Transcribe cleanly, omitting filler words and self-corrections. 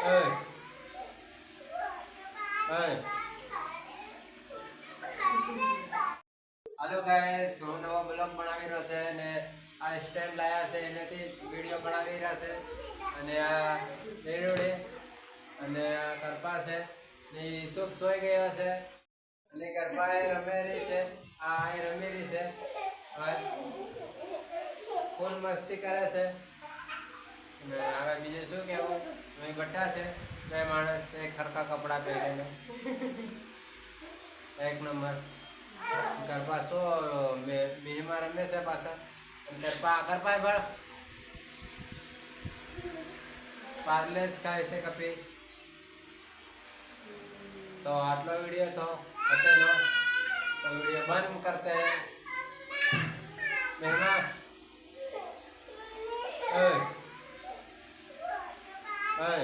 Ơi, ơi. હાલો guys, હું નવો blog બનાવી રહ્યો છે અને આ સ્ટેન્ડ લાયા છે એનાથી વિડીયો બનાવી રહ્યા છે અને આ રેડોડે અને આ કરપા છે ને સુપ સોઈ ગયો છે અને કરપા એ રમેરી છે આ રમેરી છે ફૂલ મસ્તી કરે છે અને હવે બીજું શું કહેવું અહીં બેઠા છે બે માણસ એક ખરખા કપડાં પહેરીને એક નંબર ગરબા શો મેહમાં રમે છે પાછા ગરબા ભર પાર્લેજ ખાય છે કપી तो आटलो वीडियो तो बतेलो तो वीडियो बंद करते हैं मेहमान ओए ओए